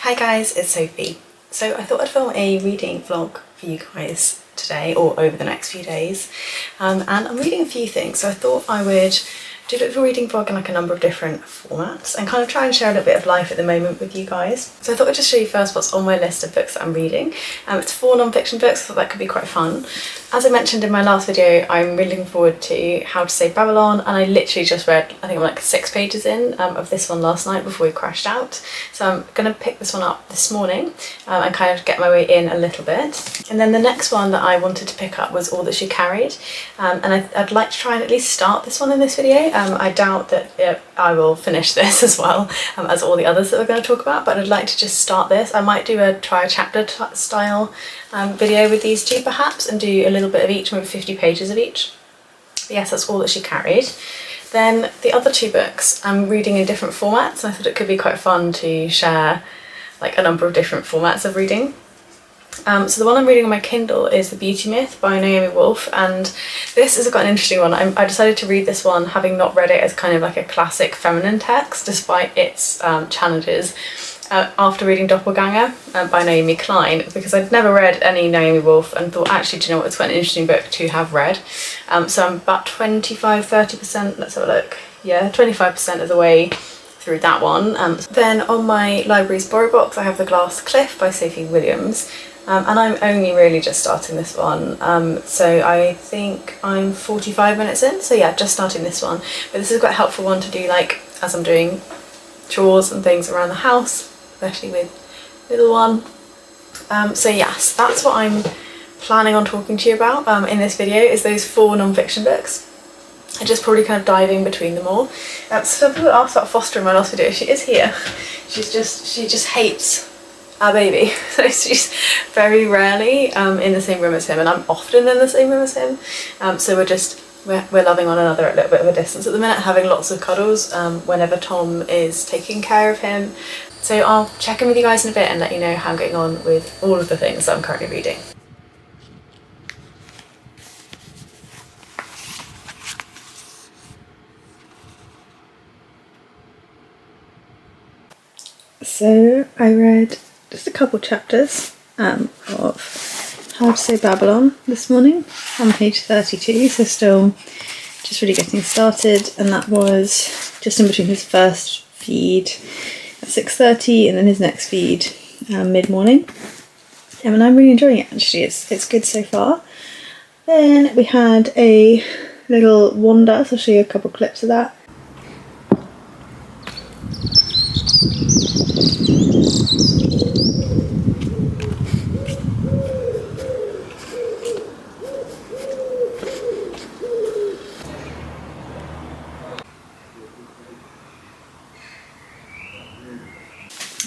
Hi guys, it's Sophie. So I thought I'd film a reading vlog for you guys today or over the next few days, and I'm reading a few things, so I thought I would do a little reading vlog in like a number of different formats and kind of try and share a little bit of life at the moment with you guys. So I thought I'd just show you first what's on my list of books that I'm reading. It's 4 non-fiction books, so I thought that could be quite fun. As I mentioned in my last video, I'm really looking forward to How to Save Babylon, and I literally just read, I think I'm like 6 pages in of this one last night before we crashed out. So I'm going to pick this one up this morning and kind of get my way in a little bit. And then the next one that I wanted to pick up was All That She Carried, and I'd like to try and at least start this one in this video. I doubt that I will finish this as well as all the others that we're going to talk about, but I'd like to just start this. I might do a try a chapter style video with these two perhaps, and do a little bit of each, maybe 50 pages of each. But yes, that's All That She Carried. Then the other 2 books I'm reading in different formats, and I thought it could be quite fun to share like a number of different formats of reading. So the one I'm reading on my Kindle is The Beauty Myth by Naomi Wolf, and this is quite an interesting one. I decided to read this one having not read it as kind of like a classic feminine text, despite its challenges, after reading Doppelganger by Naomi Klein, because I'd never read any Naomi Wolf and thought, actually, do you know what, it's quite an interesting book to have read. So I'm about 25–30%, let's have a look, yeah, 25% of the way through that one. Then on my library's borrow box I have The Glass Cliff by Sophie Williams, and I'm only really just starting this one, so I think I'm 45 minutes in, so yeah, just starting this one. But this is quite a helpful one to do like as I'm doing chores and things around the house, especially with little one. So yes, that's what I'm planning on talking to you about in this video, is those 4 non-fiction books. I just probably kind of diving between them all. So people asked about Foster in my last video. She is here. She just hates our baby. So she's very rarely in the same room as him, and I'm often in the same room as him. So we're loving one another at a little bit of a distance at the minute, having lots of cuddles whenever Tom is taking care of him. So I'll check in with you guys in a bit and let you know how I'm getting on with all of the things that I'm currently reading. So I read just a couple chapters of How to Save Babylon this morning on page 32, so still just really getting started, and that was just in between his first feed at 6:30 and then his next feed mid-morning. And I'm really enjoying it actually, it's good so far. Then we had a little wander, so I'll show you a couple clips of that.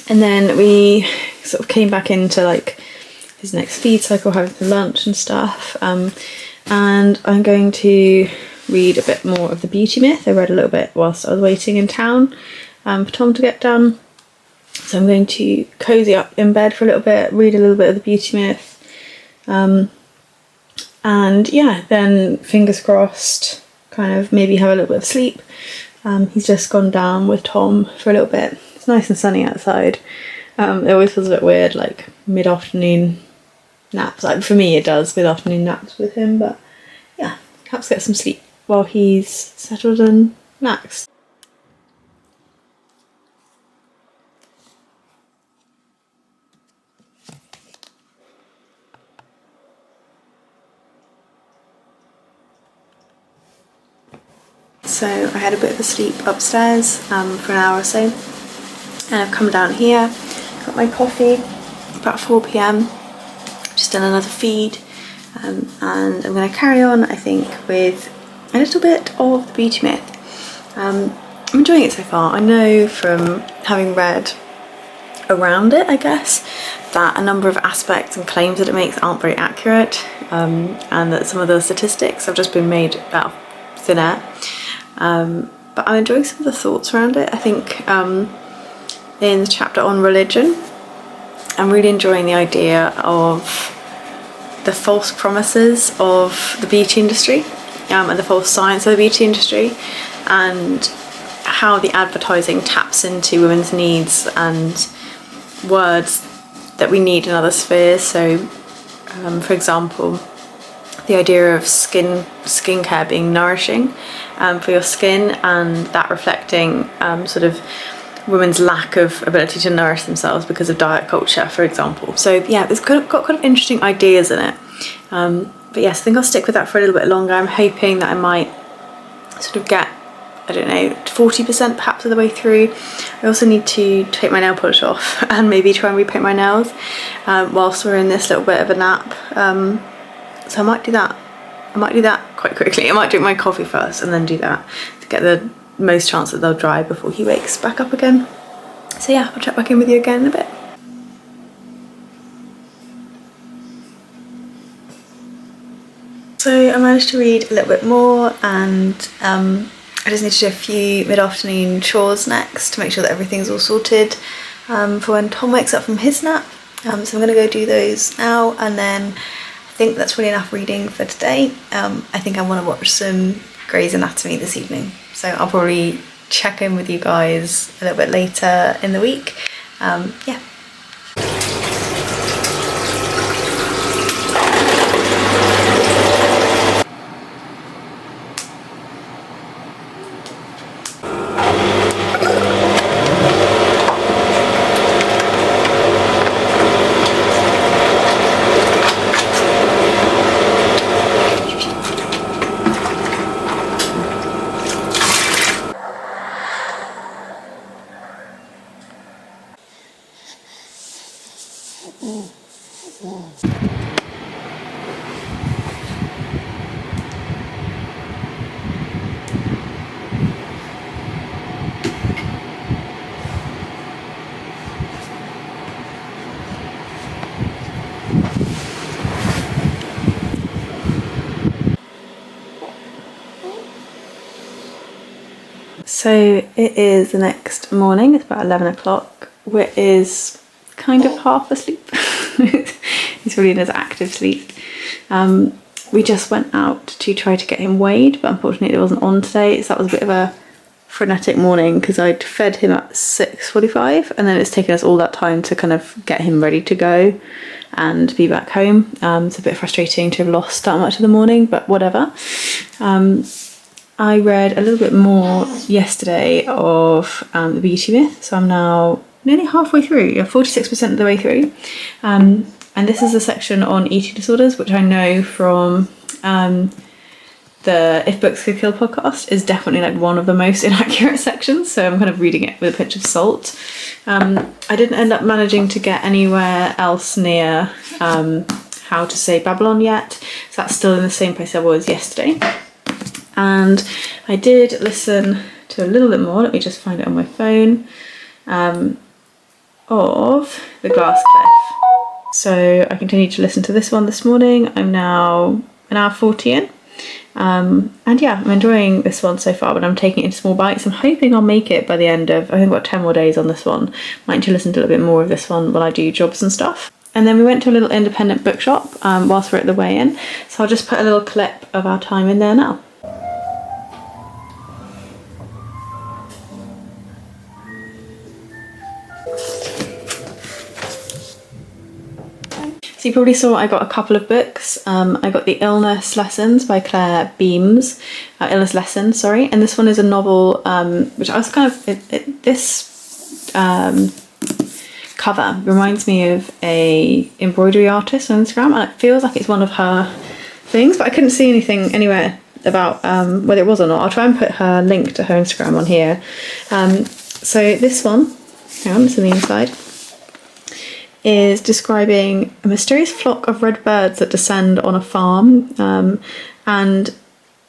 And then we sort of came back into like his next feed cycle, having some lunch and stuff. And I'm going to read a bit more of The Beauty Myth. I read a little bit whilst I was waiting in town for Tom to get done. So I'm going to cozy up in bed for a little bit, read a little bit of The Beauty Myth. And yeah, then fingers crossed, kind of maybe have a little bit of sleep. He's just gone down with Tom for a little bit. It's nice and sunny outside. It always feels a bit weird, like mid-afternoon naps. Like for me it does, mid-afternoon naps with him, but yeah, perhaps get some sleep while he's settled and relaxed. So I had a bit of a sleep upstairs for an hour or so, and I've come down here, got my coffee, about 4 PM, just done another feed, and I'm going to carry on, I think, with a little bit of The Beauty Myth. I'm enjoying it so far. I know from having read around it, I guess, that a number of aspects and claims that it makes aren't very accurate, and that some of the statistics have just been made out of thin air. But I'm enjoying some of the thoughts around it. I think in the chapter on religion, I'm really enjoying the idea of the false promises of the beauty industry and the false science of the beauty industry, and how the advertising taps into women's needs and words that we need in other spheres. So for example, the idea of skincare being nourishing for your skin, and that reflecting sort of women's lack of ability to nourish themselves because of diet culture, for example. So yeah, it's got kind of interesting ideas in it. But yes, I think I'll stick with that for a little bit longer. I'm hoping that I might sort of get, I don't know, 40% perhaps of the way through. I also need to take my nail polish off and maybe try and repaint my nails whilst we're in this little bit of a nap. So I might do that. I might do that quite quickly. I might drink my coffee first and then do that to get the most chance that they'll dry before he wakes back up again. So yeah, I'll check back in with you again in a bit. So I managed to read a little bit more, and I just need to do a few mid-afternoon chores next to make sure that everything's all sorted for when Tom wakes up from his nap. So I'm going to go do those now, and then I think that's really enough reading for today. I think I want to watch some Grey's Anatomy this evening, so I'll probably check in with you guys a little bit later in the week. Yeah. So it is the next morning, it's about 11 o'clock. Whit is kind of half asleep. He's really in his active sleep. We just went out to try to get him weighed, but unfortunately it wasn't on today, so that was a bit of a frenetic morning because I'd fed him at 6:45 and then it's taken us all that time to kind of get him ready to go and be back home. It's a bit frustrating to have lost that much of the morning, but whatever. I read a little bit more yesterday of The Beauty Myth, so I'm now nearly halfway through, 46% of the way through. And this is a section on eating disorders, which I know from the If Books Could Kill podcast is definitely like one of the most inaccurate sections, so I'm kind of reading it with a pinch of salt. I didn't end up managing to get anywhere else near How to Say Babylon yet, so that's still in the same place I was yesterday. And I did listen to a little bit more, let me just find it on my phone, of The Glass Cliff. So I continued to listen to this one this morning. I'm now an hour 40 in. And yeah, I'm enjoying this one so far, but I'm taking it in small bites. I'm hoping I'll make it by the end of, I think I've got 10 more days on this one. Might need to listen to a little bit more of this one while I do jobs and stuff. And then we went to a little independent bookshop whilst we're at the weigh-in. So I'll just put a little clip of our time in there now. So you probably saw I got a couple of books. I got The Illness Lessons by Claire Beams, Illness Lessons, sorry. And this one is a novel, which I was kind of, this cover reminds me of a embroidery artist on Instagram, and it feels like it's one of her things, but I couldn't see anything anywhere about whether it was or not. I'll try and put her link to her Instagram on here. So this one, hang on, it's on the inside, is describing a mysterious flock of red birds that descend on a farm, and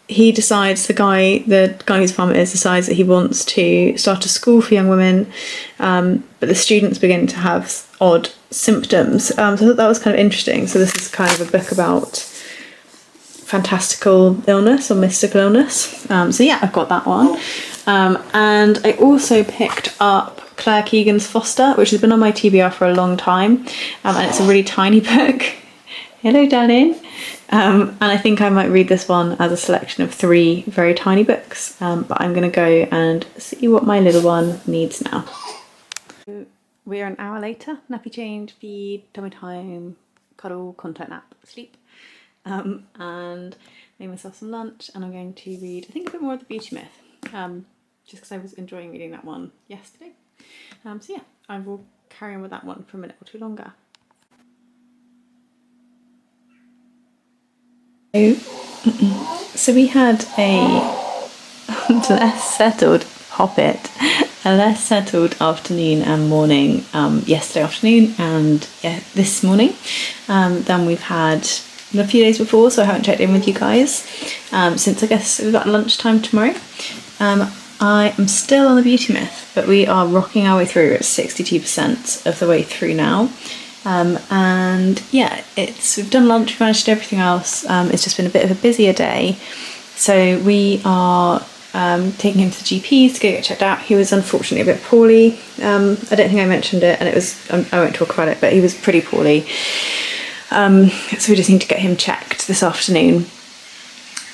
he decides, the guy whose farm it is decides that he wants to start a school for young women, but the students begin to have odd symptoms. So I thought that was kind of interesting. So this is kind of a book about fantastical illness or mystical illness. So yeah, I've got that one. And I also picked up Claire Keegan's Foster, which has been on my TBR for a long time, and it's a really tiny book. Hello, darling. And I think I might read this one as a selection of 3 very tiny books, but I'm going to go and see what my little one needs now. we're an hour later. Nappy change, feed, tummy time, cuddle, content nap, sleep. And made myself some lunch, and I'm going to read, I think, a bit more of The Beauty Myth, just because I was enjoying reading that one yesterday. So yeah, I will carry on with that one for a minute or two longer. So we had a less settled afternoon and morning yesterday afternoon and this morning than we've had a few days before, so I haven't checked in with you guys since I guess we've got lunchtime tomorrow. I am still on The Beauty Myth, but we are rocking our way through at 62% of the way through now. And yeah, we've done lunch, we've managed everything else. It's just been a bit of a busier day. So we are taking him to the GPs to go get checked out. He was unfortunately a bit poorly. I don't think I mentioned it, and I won't talk about it, but he was pretty poorly. So we just need to get him checked this afternoon.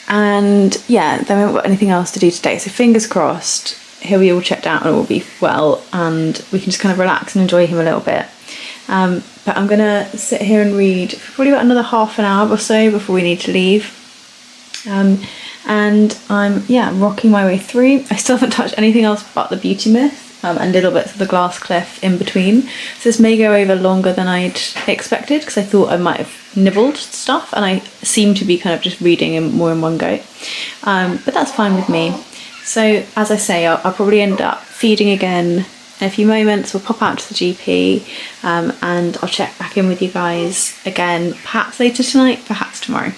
And yeah, then we haven't got anything else to do today. So fingers crossed, he'll be all checked out and all be well, and we can just kind of relax and enjoy him a little bit. But I'm gonna sit here and read for probably about another half an hour or so before we need to leave. And I'm rocking my way through. I still haven't touched anything else but The Beauty Myth and little bits of The Glass Cliff in between. So this may go over longer than I'd expected, because I thought I might have nibbled stuff, and I seem to be kind of just reading more in one go. But that's fine with me. So as I say, I'll probably end up feeding again in a few moments. We'll pop out to the GP and I'll check back in with you guys again, perhaps later tonight, perhaps tomorrow.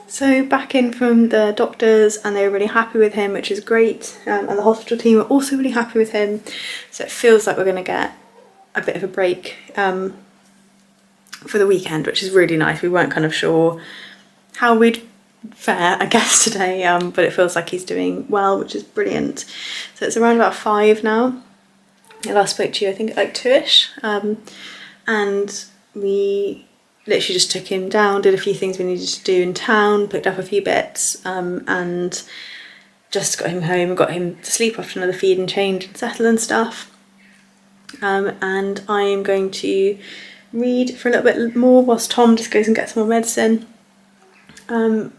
So back in from the doctors, and they were really happy with him, which is great, and the hospital team were also really happy with him, so it feels like we're going to get a bit of a break for the weekend, which is really nice. We weren't kind of sure how we'd fare, I guess, today, but it feels like he's doing well, which is brilliant. So it's around about 5 now. I last spoke to you, I think, like 2ish, and we literally just took him down, did a few things we needed to do in town, picked up a few bits, and just got him home and got him to sleep after another feed and change and settle and stuff. And I am going to read for a little bit more whilst Tom just goes and gets more medicine. And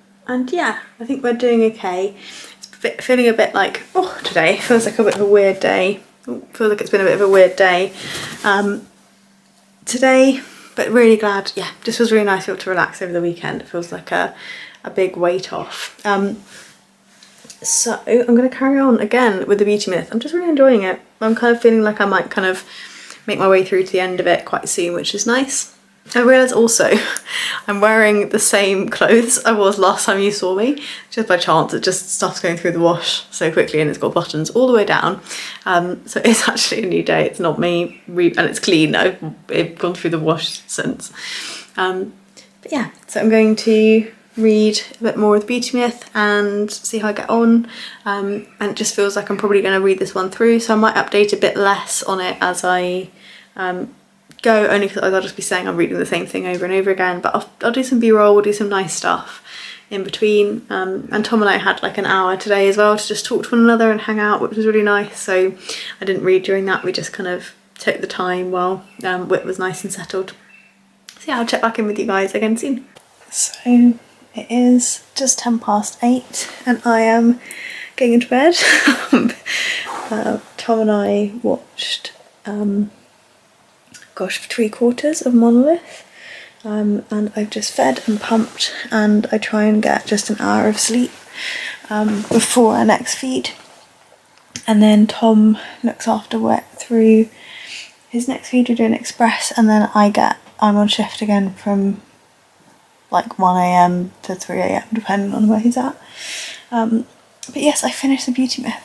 yeah, I think we're doing okay. It's feeling a bit like, today feels like a bit of a weird day. Feels like it's been a bit of a weird day today, but really glad. Yeah, just was really nice to be able to relax over the weekend. It feels like a big weight off. So I'm going to carry on again with The Beauty Myth. I'm just really enjoying it. I'm kind of feeling like I might kind of make my way through to the end of it quite soon, which is nice. I realise also I'm wearing the same clothes I was last time you saw me, just by chance. It just stuff's going through the wash so quickly, and it's got buttons all the way down. So it's actually a new day. It's not me, and it's clean. I've gone through the wash since. But yeah, so I'm going to read a bit more of The Beauty Myth and see how I get on. And it just feels like I'm probably going to read this one through, so I might update a bit less on it as I go, only because I'll just be saying I'm reading the same thing over and over again. But I'll do some b-roll, we'll do some nice stuff in between. And Tom and I had like an hour today as well to just talk to one another and hang out, which was really nice. So I didn't read during that, we just kind of took the time while Whit was nice and settled. So yeah, I'll check back in with you guys again soon. So it is just 8:10 and I am getting into bed. Tom and I watched 3/4 of Monolith, and I've just fed and pumped, and I try and get just an hour of sleep before our next feed, and then Tom looks after Whit through his next feed. We're doing express, and then I'm on shift again from like 1 AM to 3 AM depending on where he's at. But yes, I finished The Beauty Myth.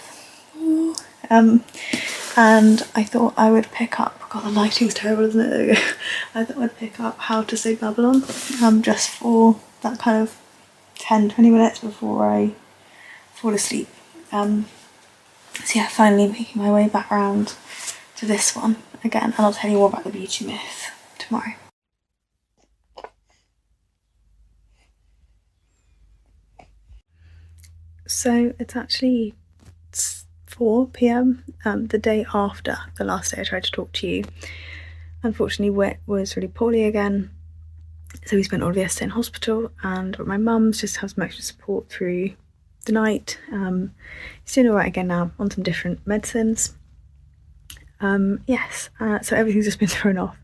And I thought I would pick up, God, the lighting's terrible, isn't it? There we go. I thought I'd pick up How to Save Babylon, just for that kind of 10-20 minutes before I fall asleep. So yeah, finally making my way back around to this one again, and I'll tell you more about The Beauty Myth tomorrow. So it's actually 4 p.m, the day after the last day I tried to talk to you. Unfortunately, Whit was really poorly again, so we spent all of yesterday in hospital, and my mum's just has some extra support through the night. He's doing alright again now, on some different medicines. So everything's just been thrown off.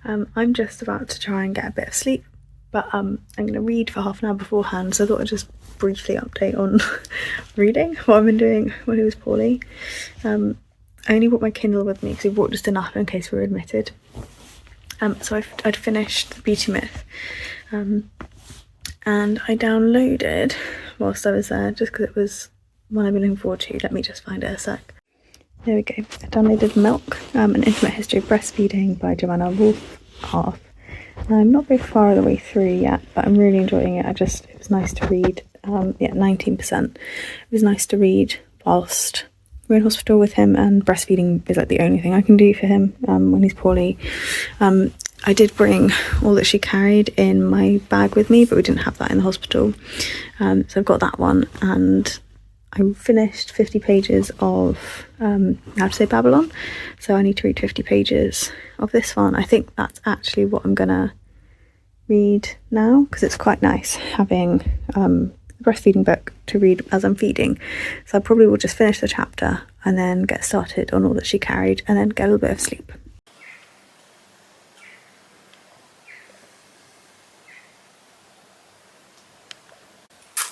I'm just about to try and get a bit of sleep, but I'm going to read for half an hour beforehand, so I thought I'd just briefly update on reading, what I've been doing when he was poorly. I only brought my Kindle with me because we brought just enough in case we were admitted. So I'd finished The Beauty Myth, and I downloaded, whilst I was there, just because it was one I've been looking forward to. Let me just find it a sec. There we go. I downloaded Milk, An Intimate History of Breastfeeding by Joanna Wolfhalf. I'm not very far the way through yet, but I'm really enjoying it. It was nice to read. 19%. It was nice to read whilst we're in hospital with him, and breastfeeding is like the only thing I can do for him when he's poorly. I did bring All That She Carried in my bag with me, but we didn't have that in the hospital. So I've got that one, and I finished 50 pages of How to Say Babylon, so I need to read 50 pages of this one. I think that's actually what I'm gonna read now, because it's quite nice having a breastfeeding book to read as I'm feeding. So I probably will just finish the chapter and then get started on All That She Carried, and then get a little bit of sleep.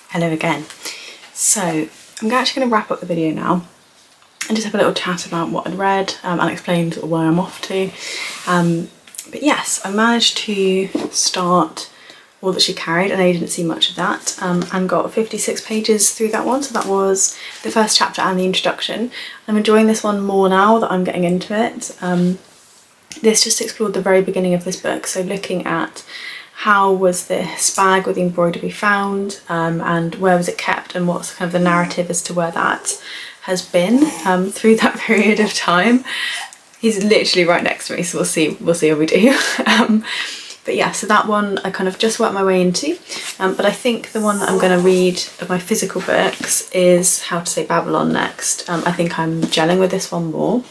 Hello again. So I'm actually going to wrap up the video now and just have a little chat about what I'd read and explain sort of where I'm off to. But yes, I managed to start All That She Carried, and I didn't see much of that, and got 56 pages through that one. So that was the first chapter and the introduction. I'm enjoying this one more now that I'm getting into it. This just explored the very beginning of this book, so looking at how was this bag with the embroidery found, and where was it kept, and what's kind of the narrative as to where that has been through that period of time. He's literally right next to me, so we'll see how we do. But yeah, so that one I kind of just worked my way into, but I think the one that I'm going to read of my physical books is How to Say Babylon next. I think I'm gelling with this one more,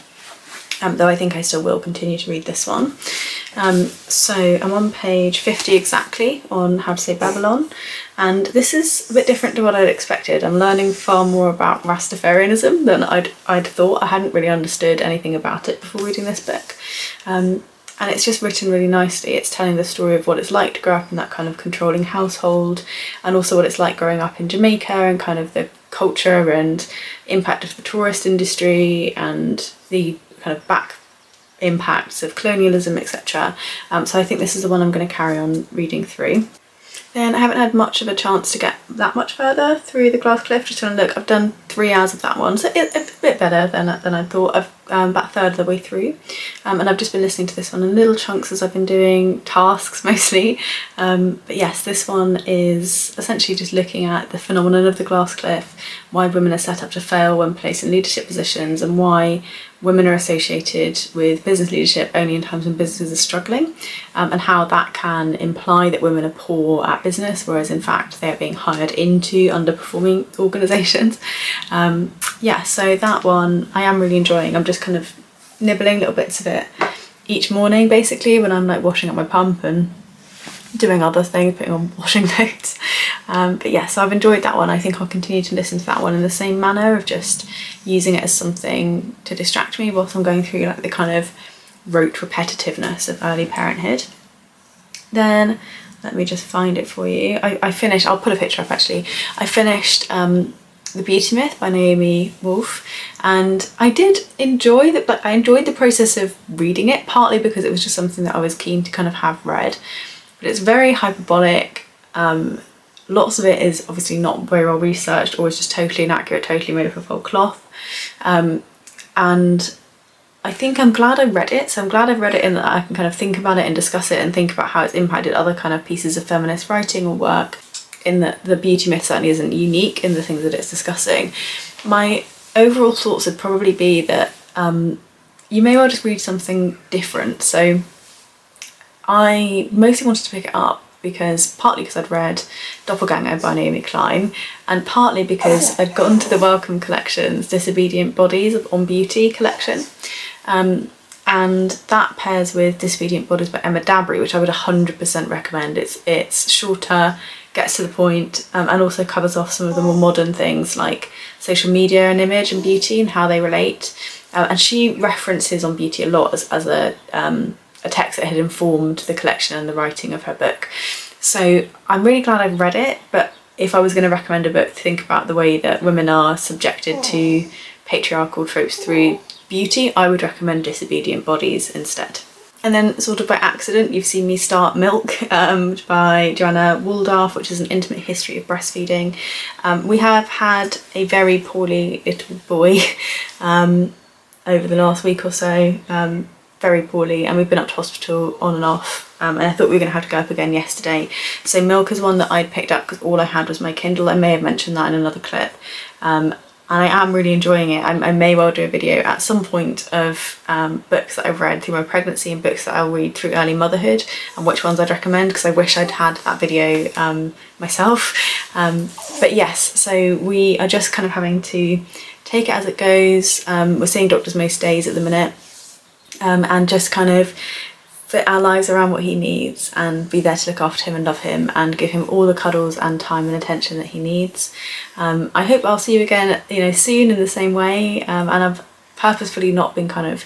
though I think I still will continue to read this one. So I'm on page 50 exactly on How to Say Babylon, and this is a bit different to what I'd expected. I'm learning far more about Rastafarianism than I'd thought. I hadn't really understood anything about it before reading this book. And it's just written really nicely. It's telling the story of what it's like to grow up in that kind of controlling household, and also what it's like growing up in Jamaica, and kind of the culture and impact of the tourist industry and the kind of back impacts of colonialism, etc. So I think this is the one I'm going to carry on reading through. Then I haven't had much of a chance to get that much further through The Glass Cliff. Just to look, I've done 3 hours of that one, so it's a bit better than I thought. I've about a third of the way through, and I've just been listening to this one in little chunks as I've been doing tasks mostly. But yes, this one is essentially just looking at the phenomenon of the glass cliff, why women are set up to fail when placed in leadership positions, and why women are associated with business leadership only in times when businesses are struggling, and how that can imply that women are poor at business, whereas in fact they're being hired into underperforming organisations. So that one I am really enjoying. I'm just kind of nibbling little bits of it each morning, basically, when I'm like washing up my pump and doing other things, putting on washing loads. But yeah, so I've enjoyed that one. I think I'll continue to listen to that one in the same manner of just using it as something to distract me whilst I'm going through like the kind of rote repetitiveness of early parenthood. Then let me just find it for you. I finished, I'll put a picture up actually. I finished The Beauty Myth by Naomi Wolf, and I did enjoy that, but I enjoyed the process of reading it, partly because it was just something that I was keen to kind of have read. But it's very hyperbolic. Lots of it is obviously not very well researched, or is just totally inaccurate, totally made up of whole cloth. And I think I'm glad I read it. So I'm glad I've read it in that I can kind of think about it and discuss it and think about how it's impacted other kind of pieces of feminist writing or work, in that The Beauty Myth certainly isn't unique in the things that it's discussing. My overall thoughts would probably be that you may well just read something different. So I mostly wanted to pick it up because partly because I'd read Doppelganger by Naomi Klein, and partly because I'd gone to the Wellcome Collection's Disobedient Bodies on Beauty collection. And that pairs with Disobedient Bodies by Emma Dabry, which I would 100% recommend. It's shorter, gets to the point, and also covers off some of the more modern things like social media and image and beauty and how they relate. And she references On Beauty a lot as a text that had informed the collection and the writing of her book. So I'm really glad I've read it, but if I was going to recommend a book to think about the way that women are subjected to patriarchal tropes through beauty, I would recommend Disobedient Bodies instead. And then sort of by accident, you've seen me start Milk by Joanna Waldorf, which is an intimate history of breastfeeding. We have had a very poorly little boy over the last week or so, very poorly, and we've been up to hospital on and off, and I thought we were going to have to go up again yesterday. So Milk is one that I'd picked up because all I had was my Kindle. I may have mentioned that in another clip. And I am really enjoying it. I may well do a video at some point of books that I've read through my pregnancy and books that I'll read through early motherhood and which ones I'd recommend, because I wish I'd had that video myself. But yes, so we are just kind of having to take it as it goes. We're seeing doctors most days at the minute, and just kind of fit our lives around what he needs and be there to look after him and love him and give him all the cuddles and time and attention that he needs. I hope I'll see you again, soon in the same way. And I've purposefully not been kind of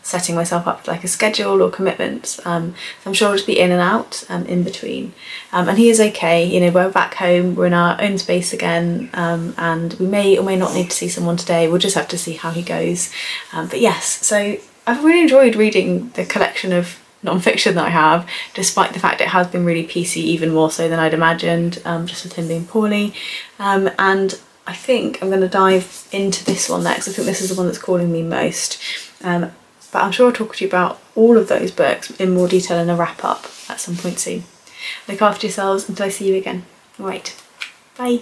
setting myself up like a schedule or commitments. So I'm sure I'll just be in and out in between. And he is okay. We're back home, we're in our own space again, and we may or may not need to see someone today. We'll just have to see how he goes. But yes, so I've really enjoyed reading the collection of non-fiction that I have, despite the fact it has been really PC, even more so than I'd imagined, just with him being poorly. And I think I'm going to dive into this one next. I think this is the one that's calling me most. But I'm sure I'll talk to you about all of those books in more detail in a wrap up at some point soon. Look after yourselves until I see you again. All right, bye.